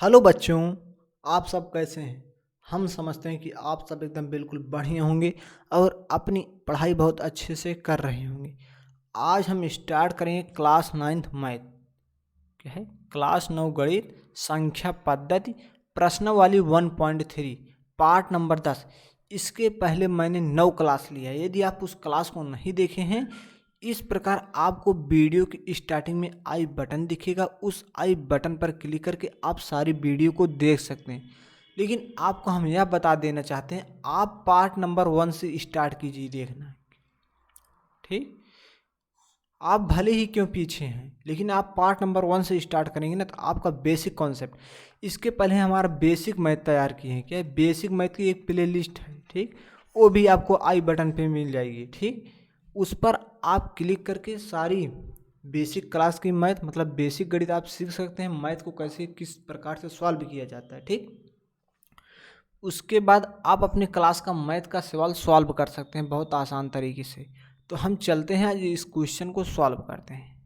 Hello बच्चों, आप सब कैसे हैं। हम समझते हैं कि आप सब एकदम बिल्कुल बढ़िया होंगे और अपनी पढ़ाई बहुत अच्छे से कर रहे होंगे। आज हम स्टार्ट करेंगे क्लास 9th मैथ। क्या है? क्लास 9 गणित संख्या पद्धति प्रश्नावली 1.3 पार्ट नंबर 10। इसके पहले मैंने 9 क्लास लिया है। यदि आप उस क्लास को नहीं देखे हैं, इस प्रकार आपको वीडियो की स्टार्टिंग में आई बटन दिखेगा, उस आई बटन पर क्लिक करके आप सारी वीडियो को देख सकते हैं। लेकिन आपको हम यह बता देना चाहते हैं, आप पार्ट नंबर 1 से स्टार्ट कीजिए देखना। ठीक, आप भले ही क्यों पीछे हैं, लेकिन आप पार्ट नंबर 1 से स्टार्ट करेंगे ना, तो आपका बेसिक कॉन्सेप्ट। इसके पहले हमारा बेसिक मैथ तैयार किए हैं। क्या है? बेसिक मैथ की एक प्ले लिस्ट है। ठीक, वो भी आपको आई बटन पे मिल जाएगी। ठीक, उस पर आप क्लिक करके सारी बेसिक क्लास की मैथ मतलब बेसिक गणित आप सीख सकते हैं। मैथ को कैसे किस प्रकार से सॉल्व किया जाता है। ठीक, उसके बाद आप अपने क्लास का मैथ का सवाल सॉल्व कर सकते हैं बहुत आसान तरीके से। तो हम चलते हैं आज इस क्वेश्चन को सॉल्व करते हैं।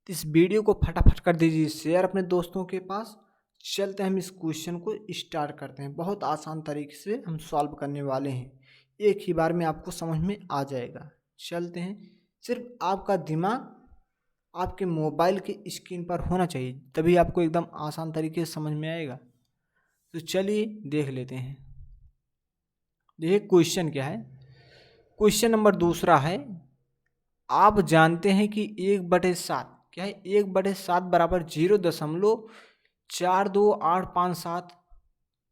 तो इस वीडियो को फटाफट कर दीजिए शेयर अपने दोस्तों के पास। चलते हैं, हम इस क्वेश्चन को स्टार्ट करते हैं। बहुत आसान तरीके से हम सॉल्व करने वाले हैं, एक ही बार में आपको समझ में आ जाएगा। चलते हैं, सिर्फ आपका दिमाग आपके मोबाइल के स्क्रीन पर होना चाहिए, तभी आपको एकदम आसान तरीके से समझ में आएगा। तो चलिए देख लेते हैं। देखिए क्वेश्चन क्या है। क्वेश्चन नंबर दूसरा है, आप जानते हैं कि 1/7 क्या है? 1/7 बराबर 0.42857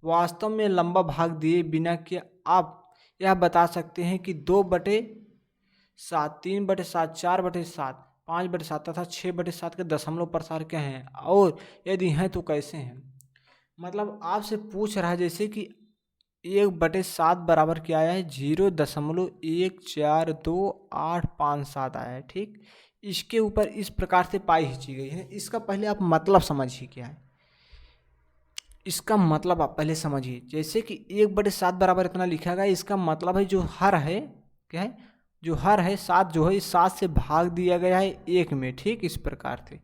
वास्तव में लंबा भाग दिए बिना कि आप यह बता सकते हैं कि 2/7, 3/7, 4/7, 5/7 तथा 6/7 के दशमलव प्रसार क्या हैं, और यदि हैं तो कैसे हैं। मतलब आपसे पूछ रहा है जैसे कि 1/7 बराबर क्या आया है, 0.142857 आया है। ठीक, इसके ऊपर इस प्रकार से पाई खींची गई है। इसका पहले आप मतलब समझिए क्या है। इसका मतलब आप पहले समझिए, जैसे कि 1/7 बराबर इतना लिखा गया, इसका मतलब है जो हर है, क्या है, जो हर है 7 जो है, इस 7 से भाग दिया गया है 1 में। ठीक, इस प्रकार से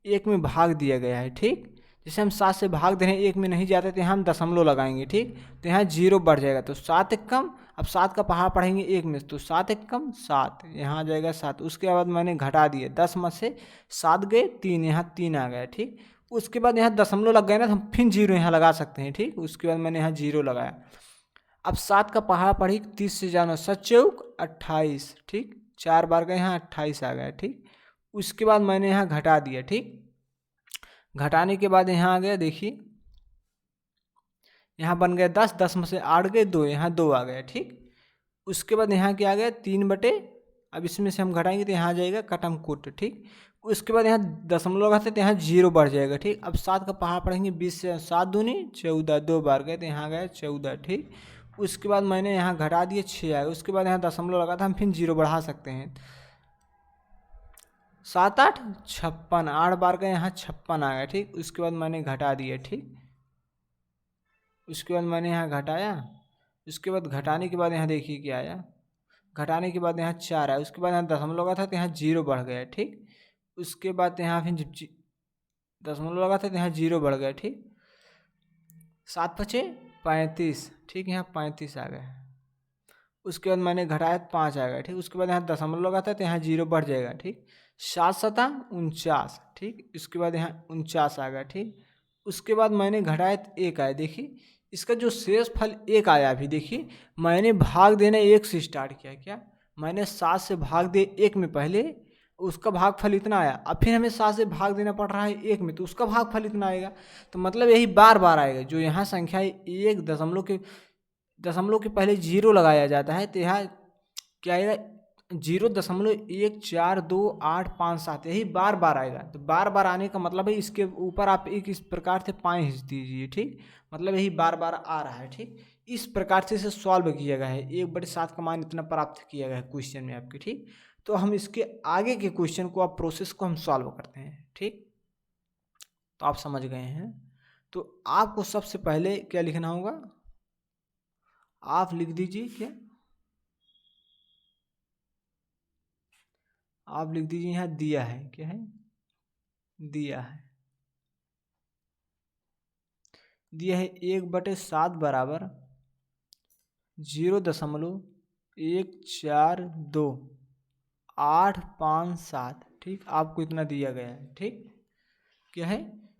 1 में भाग दिया गया है। ठीक, जैसे हम 7 से भाग दे रहे हैं, 1 में नहीं जाते तो यहाँ हम दशमलव लगाएंगे। ठीक, तो यहाँ 0 बढ़ जाएगा, तो 7 एक कम। अब 7 का पहाड़ पढ़ेंगे 1 में, तो 7 एक कम 7, यहाँ आ जाएगा 7। उसके बाद मैंने घटा दिए, 10 में से 7 गए 3, यहाँ 3 आ गया। ठीक, उसके बाद यहाँ दशमलव लग गए ना, तो हम फिर 0 यहाँ लगा सकते हैं। ठीक, उसके बाद मैंने यहाँ 0 लगाया। अब 7 का पहाड़ पढ़ी, 30 से जानो 7 चौक 28। ठीक, 4 बार गए, यहाँ 28 आ गया। ठीक, उसके बाद मैंने यहाँ घटा दिया। ठीक, घटाने के बाद यहाँ आ गया, देखिए यहाँ बन गया 10, 10 में से 8 गए 2, यहाँ 2 आ गया। ठीक, उसके बाद यहाँ क्या आ गया 3 अब इसमें से हम घटाएंगे तो यहाँ आ जाएगा कटम कुट। ठीक, उसके बाद यहाँ दशमलव लगाते तो यहाँ 0 बढ़ जाएगा। ठीक, अब 7 का पहाड़ पढ़ेंगे, 20 से 7 दूनी 14, 2 बार गए तो यहाँ गया 14। ठीक, उसके बाद मैंने यहाँ घटा दिए 6 आया। उसके बाद यहाँ दशमलव लगा था, हम फिर 0 बढ़ा सकते हैं। 7 8 56, 8 बार गए, यहाँ 56 आ गया। ठीक, उसके बाद मैंने घटा दिया। ठीक, उसके बाद मैंने यहाँ घटाया। उसके बाद घटाने के बाद यहाँ देखिए क्या आया, घटाने के बाद यहाँ 4 आया। उसके बाद यहाँ दशमलव लगा था तो यहाँ 0 बढ़ गया। ठीक, उसके बाद यहाँ फिर दशमलव लगा था तो यहाँ 0 बढ़ गया। ठीक, 7 5 35। ठीक, यहाँ 35 आ गया। उसके बाद मैंने घटाया 5 आ गया। ठीक, उसके बाद यहाँ दशमलव लगा था तो यहाँ 0 बढ़ जाएगा। ठीक, 7 7 49। ठीक, इसके बाद यहाँ 49 आ गया। ठीक, उसके बाद मैंने घटाया 1 आया। देखिए इसका जो शेष फल 1 आया, अभी देखिए मैंने भाग देना 1 से स्टार्ट किया। क्या, मैंने 7 से भाग दे 1 में पहले, उसका भागफल इतना आया। अब फिर हमें 7 से भाग देना पड़ रहा है 1 में, तो उसका भागफल इतना आएगा। तो मतलब यही बार बार आएगा। जो यहाँ संख्या 1 दशमलव के पहले 0 लगाया जाता है, तो यहाँ क्या आएगा 0.142857, यही बार बार आएगा। तो बार बार आने का मतलब है इसके ऊपर आप एक इस प्रकार से पाए खींच दीजिए। ठीक, मतलब यही बार बार आ रहा है। ठीक, इस प्रकार से इसे सॉल्व किया गया है। 1/7 का मान इतना प्राप्त किया गया है क्वेश्चन में आपके। ठीक, तो हम इसके आगे के क्वेश्चन को आप प्रोसेस को हम सॉल्व करते हैं। ठीक, तो आप समझ गए हैं। तो आपको सबसे पहले क्या लिखना होगा, आप लिख दीजिए क्या, आप लिख दीजिए यहाँ दिया है क्या है, दिया है। दिया है 1/7 बराबर 0.142,857। ठीक, आपको इतना दिया गया है। ठीक, क्या है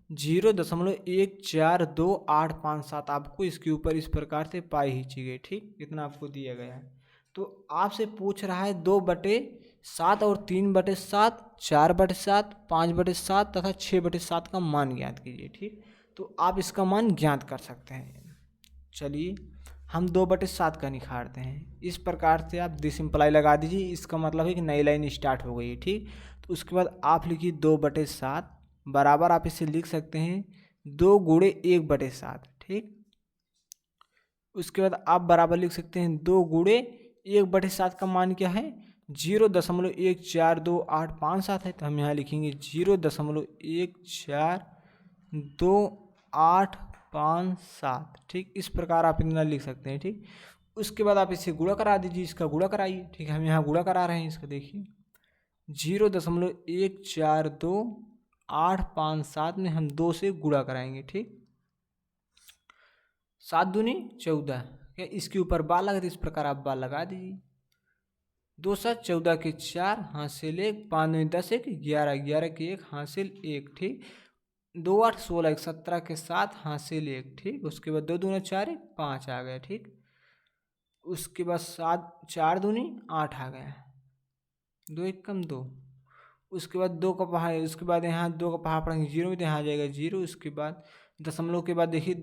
0.142,857। आपको इसके ऊपर इस प्रकार से पाई खींची गई। ठीक, इतना आपको दिया गया है। तो आपसे पूछ रहा है 2/7 और 3/7, 4/7, 5/7 तथा 6/7 का मान ज्ञात कीजिए। ठीक, तो आप इसका मान ज्ञात कर सकते हैं। चलिए हम 2/7 का निखारते हैं। इस प्रकार से आप डिसिम्प्लाई लगा दीजिए। इसका मतलब है कि नई लाइन स्टार्ट हो गई है। ठीक, तो उसके बाद आप लिखिए 2/7 बराबर, आप इसे लिख सकते हैं 2 गुणे 1/7। ठीक, उसके बाद आप बराबर लिख सकते हैं 2 गुणे 1/7 का मान क्या है 0.142,857 है। तो हम यहाँ लिखेंगे 0.142,857। ठीक, इस प्रकार आप इतना लिख सकते हैं। ठीक, उसके बाद आप इसे गुणा करा दीजिए, इसका गुणा कराइए। ठीक है, हम यहाँ गुणा करा रहे हैं इसका। देखिए 0.142,857 में हम 2 से गुणा कराएंगे। ठीक, 7 दूनी 14, क्या इसके ऊपर बार लगा, तो इस प्रकार आप बार लगा दीजिए। 2 7 14 के 4 हासिल 1, 5 दूनी 10 1 11, 11 के 1 हासिल 1। ठीक, 2 8 16 1 17 के 7 हासिल 1। ठीक, उसके बाद 2 दूना 4 1 5 आ गया। ठीक, उसके बाद 7 4 दूनी 8 आ गया, 2 1 कम 2। उसके बाद 2 का पहाड़, उसके बाद यहाँ 2 का पहाड़ पढ़ेंगे 0 में, तो यहाँ आ जाएगा 0। उसके बाद दशमलव के बाद देखिए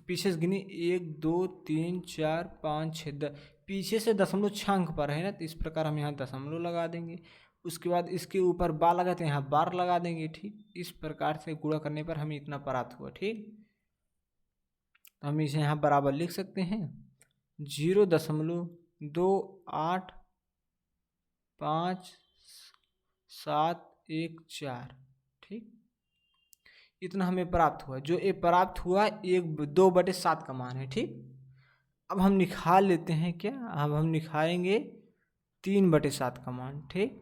पीछे से गिनी 1 2 3 4 5 6 10, पीछे से दशमलव 6 अंक पर है ना, तो इस प्रकार हम यहाँ दशमलव लगा देंगे। उसके बाद इसके ऊपर बार लगाते हैं, यहाँ बार लगा देंगे। ठीक, इस प्रकार से गुणा करने पर हमें इतना प्राप्त हुआ। ठीक, तो हम इसे यहाँ बराबर लिख सकते हैं 0.285714। ठीक, इतना हमें प्राप्त हुआ। जो ये प्राप्त हुआ 2/7 का मान है। ठीक, अब हम निकाल लेते हैं क्या, अब हम निकालेंगे 3/7 का मान। ठीक,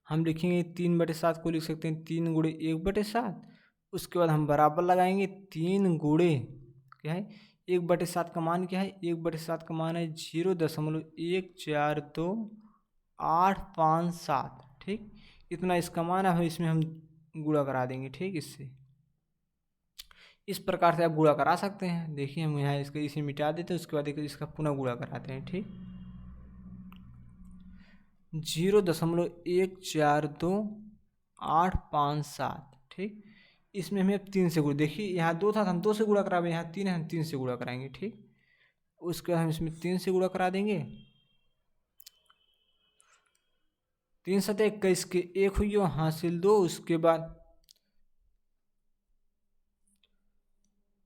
हम लिखेंगे 3/7 को लिख सकते हैं 3 गुणे 1/7। उसके बाद हम बराबर लगाएंगे 3 गुणे क्या है 1/7 का मान क्या है, 1/7 का मान है 0.142,857। ठीक, इतना इसका मान है, इसमें हम गुणा करा देंगे। ठीक, इससे इस प्रकार से आप गुणा करा सकते हैं। देखिए हम यहाँ इसको इसे मिटा देते हैं, उसके बाद इसका पुनः गुणा कराते हैं। ठीक, 0.142,857। ठीक, इसमें हमें 3 से गुणा, देखिए यहाँ 2 था तो हम 2 से गुणा कराएंगे, यहाँ 3 है हम 3 से गुणा कराएंगे। ठीक, उसके बाद हम इसमें 3 से गुणा करा देंगे। 3 7 21 के 1 हुई हासिल 2। उसके बाद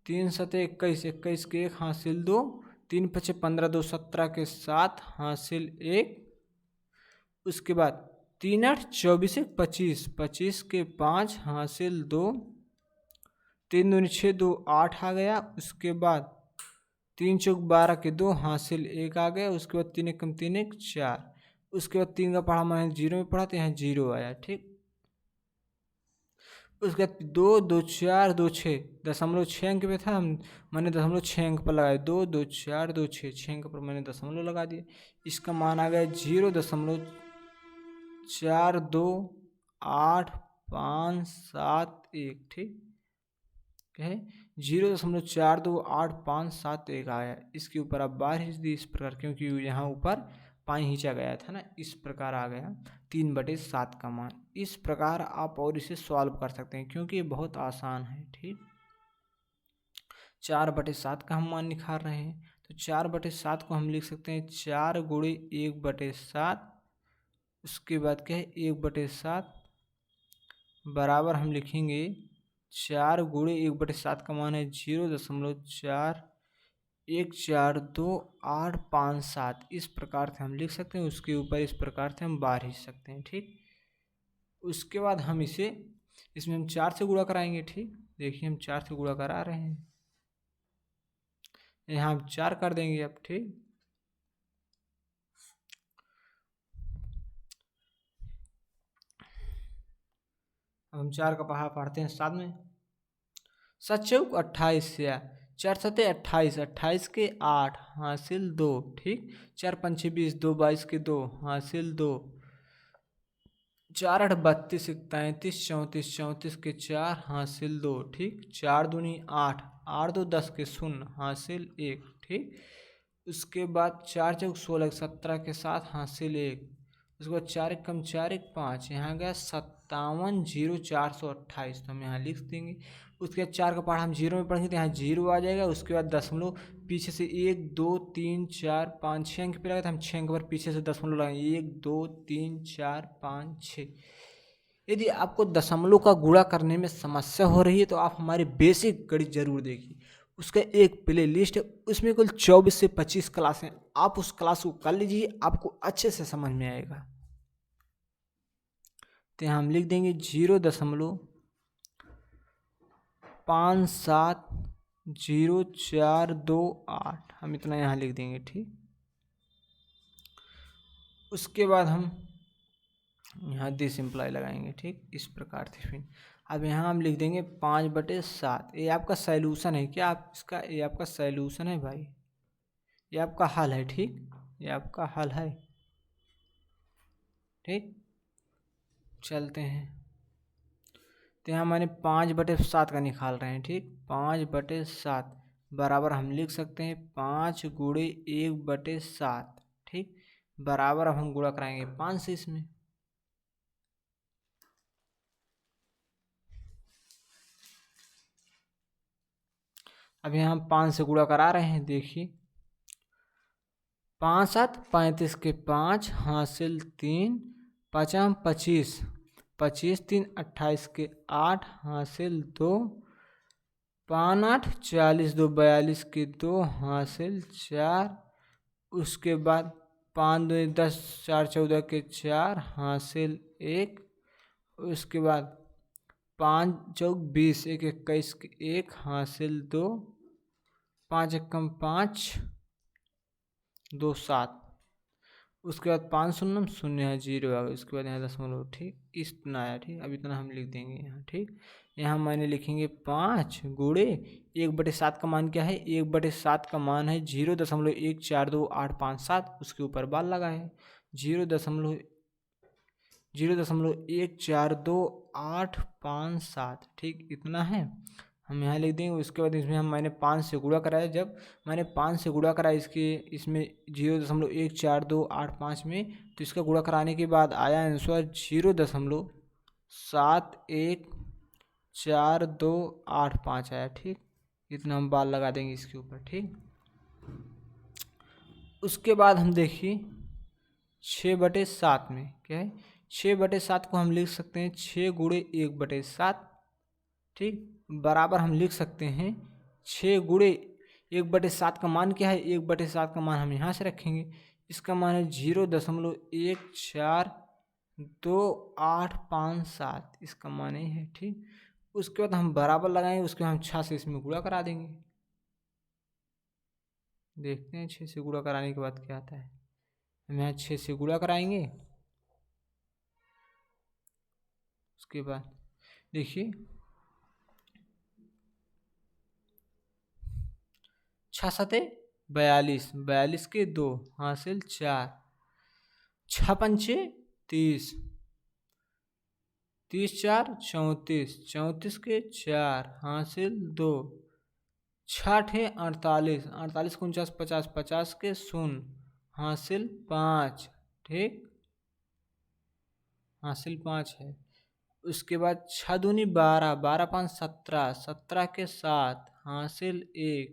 3 7 21 21 के 1 हासिल 2, 3 5 15 2 17 के 7 हासिल 1। उसके बाद 3 8 24 25 25 के 5 हासिल 2, 3 दूनी 6 2 8 आ गया। उसके बाद 3 चौक 12 के 2 हासिल 1 आ गया। उसके बाद 3 1 कम 3 1 4। उसके बाद 3 का पढ़ा मैंने 0 में पढ़ा, तो यहाँ 0 आया। ठीक, उसके बाद 2 2 4 2 6 दशमलव 6 अंक पे था, मैंने दशमलव 6 अंक पर लगाया। 2 2 4 2 6 6 अंक पर मैंने दशमलव लगा दिया। इसका मान आ गया 0.42,857। ठीक, क्या है 0.42,857 आया। इसके ऊपर आप बार खींच दी इस प्रकार, क्योंकि यहाँ ऊपर पाई खींचा गया था ना, इस प्रकार आ गया 3/7 का मान। इस प्रकार आप और इसे सॉल्व कर सकते हैं, क्योंकि ये बहुत आसान है। ठीक, 4/7 का हम मान निकाल रहे हैं, तो 4/7 को हम लिख सकते हैं 4 गुणे 1/7। उसके बाद क्या है 1/7 बराबर हम लिखेंगे 4 गुणे 1/7 का मान है 0.4142,857। इस प्रकार से हम लिख सकते हैं। उसके ऊपर इस प्रकार से हम बार खींच सकते हैं। ठीक, उसके बाद हम इसमें हम 4 से गुणा कराएंगे। ठीक, देखिए हम 4 से गुणा करा रहे हैं, यहाँ हम 4 कर देंगे अब। ठीक, हम 4 का पहाड़ा पढ़ते हैं साथ में। 7 चौक 28 या 4 सते 28, 28 के 8 हासिल 2, ठीक। 4 पंचे 20, 2 22 के 2 हासिल 2, 4 8 32, 33 34, 34 के 4 हासिल 2, ठीक। 4 दूनी 8, 8 2 10 के 0 हासिल 1, ठीक। उसके बाद 4 चौक 16, 17 के 7 हासिल 1। उसके बाद 4 एक कम 4 एक 5, यहाँ गया 57 0 428, तो हम यहाँ लिख देंगे। उसके बाद 4 का पहाड़ा हम जीरो में पढ़ेंगे तो यहाँ जीरो आ जाएगा। उसके बाद दशमलव पीछे से 1 2 3 4 5 6 अंक पे लगा तो हम 6 अंक पर पीछे से दशमलव लगाएंगे, 1 2 3 4 5 6। यदि आपको दशमलव का गुणा करने में समस्या हो रही है तो आप हमारी बेसिक गणित जरूर देखिए। उसका एक प्ले लिस्ट है, उसमें कुल 24 से 25 क्लास हैं। आप उस क्लास को कर लीजिए, आपको अच्छे से समझ में आएगा। तो यहाँ हम लिख देंगे 0.57048, हम इतना यहाँ लिख देंगे, ठीक। उसके बाद हम यहाँ डिसिम्प्लाई लगाएंगे, ठीक, इस प्रकार से। फिर अब यहाँ हम लिख देंगे 5/7। ये आपका सैल्यूशन है क्या? आप इसका ये आपका सैल्यूशन है भाई, ये आपका हल है, ठीक, ये आपका हल है, ठीक। चलते हैं तो यहाँ मैंने 5/7 का निकाल रहे हैं, ठीक। 5/7 बराबर हम लिख सकते हैं 5 गुणे 1/7, ठीक। बराबर अब हम गुणा कराएंगे 5 से इसमें। अब यहाँ हम 5 से गुणा करा रहे हैं, देखिए 5 7 35 के 5 हासिल 3, 5 25, 25 3 28 के 8 हासिल 2, 5 8 40 2 42 के 2 हासिल 4। उसके बाद 5 2 10 4 14 के 4 हासिल 1। उसके बाद 5 चौक 20 1 21 के 1 हासिल 2, 5 एकम 5 2 7। उसके बाद 5 शून्य शून्य है, 0 आ गया। उसके बाद यहाँ दशमलव, ठीक, इतना आया, ठीक। अब इतना हम लिख देंगे यहाँ, ठीक। यहाँ मैंने लिखेंगे 5 गुणे 1/7 का मान क्या है? 1/7 का मान है 0.142857। उसके ऊपर बाल लगा है 0.142857, ठीक, इतना है, हम यहाँ लिख देंगे। उसके बाद इसमें मैंने 5 से गुणा कराया, जब मैंने 5 से गुणा करा इसमें 0.14285 में, तो इसका गुणा कराने के बाद आया आंसर 0.7148285 आया, ठीक। इतना हम बाल लगा देंगे इसके ऊपर, ठीक। उसके बाद हम देखिए 6/7 में क्या है? 6/7 को हम लिख सकते हैं 6 गुणे 1/7, ठीक। बराबर हम लिख सकते हैं 6 गुणे 1/7 का मान क्या है? 1/7 का मान हम यहाँ से रखेंगे, इसका मान है 0.1428557, इसका मान ही है, ठीक। उसके बाद हम बराबर लगाएंगे, उसके बाद हम 6 से इसमें गुणा करा देंगे। देखते हैं 6 से गुणा कराने के बाद क्या आता है। हम यहाँ 6 से गुणा कराएंगे। उसके बाद देखिए 6 सते 42, 42 के 2 हासिल 4, 6 पंचे 30, 30 4 34, 34 के 4 हासिल 2, 6 48, 48 को 49 50, 50 के 0 हासिल 5, ठीक, हासिल 5 है। उसके बाद 6 दूनी 12, 12 5 17, 17 के 7 हासिल 1।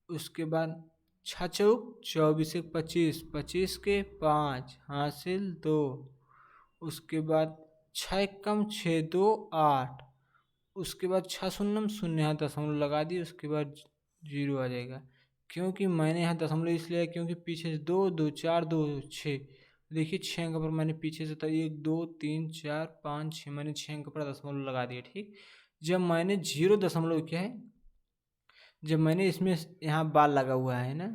उसके बाद 6 चौक 24 1 25, 25 के 5 हासिल 2। उसके बाद 6 एकम 6 2 8। उसके बाद 6 शून्य शून्य, यहाँ दशमलव लगा दिए, उसके बाद 0 आ जाएगा। क्योंकि मैंने यहाँ दशमलव इसलिए क्योंकि पीछे से 2 2 4 2 6, देखिए 6 अंक पर मैंने पीछे से 1 2 3 4 5 6, मैंने 6 अंक पर दशमलव लगा दिया, ठीक। जब मैंने 0 दशमलव क्या है, जब मैंने इसमें यहाँ बाल लगा हुआ है ना,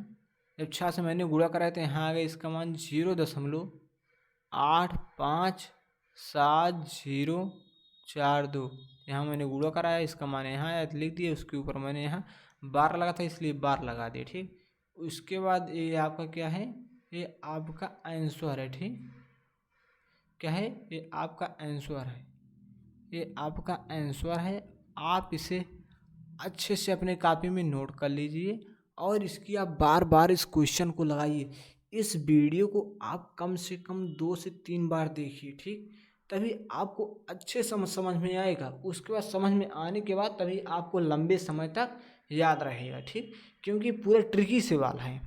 जब 6 से मैंने गुणा कराया तो यहाँ आ गया इसका मान 0.8550, 4 2, यहाँ मैंने गुणा कराया, इसका माने यहाँ आया तो लिख दिया, उसके ऊपर मैंने यहाँ 12 लगा था इसलिए 12 लगा दिए। ठीक, उसके बाद ये आपका क्या है, ये आपका आंसर है। ठीक, क्या है, ये आपका आंसर है, ये आपका आंसर है। आप इसे अच्छे से अपने कॉपी में नोट कर लीजिए और इसकी आप बार बार इस क्वेश्चन को लगाइए। इस वीडियो को आप कम से कम 2 से 3 बार देखिए। ठीक, तभी आपको अच्छे समझ में आएगा। उसके बाद समझ में आने के बाद तभी आपको लंबे समय तक याद रहेगा। ठीक, क्योंकि पूरा ट्रिकी सवाल है।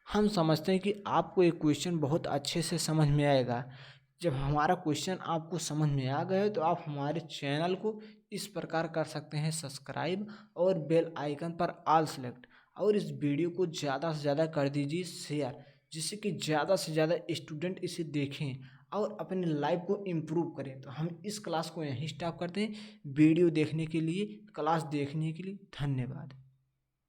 हम समझते हैं कि आपको एक क्वेश्चन बहुत अच्छे से समझ में आएगा। जब हमारा क्वेश्चन आपको समझ में आ गया तो आप हमारे चैनल को इस प्रकार कर सकते हैं सब्सक्राइब और बेल आइकन पर ऑल सेलेक्ट, और इस वीडियो को ज़्यादा से ज़्यादा कर दीजिए शेयर, जिससे कि ज़्यादा से ज़्यादा स्टूडेंट इसे देखें और अपने लाइफ को इम्प्रूव करें। तो हम इस क्लास को यहीं स्टॉप करते हैं। वीडियो देखने के लिए, क्लास देखने के लिए धन्यवाद।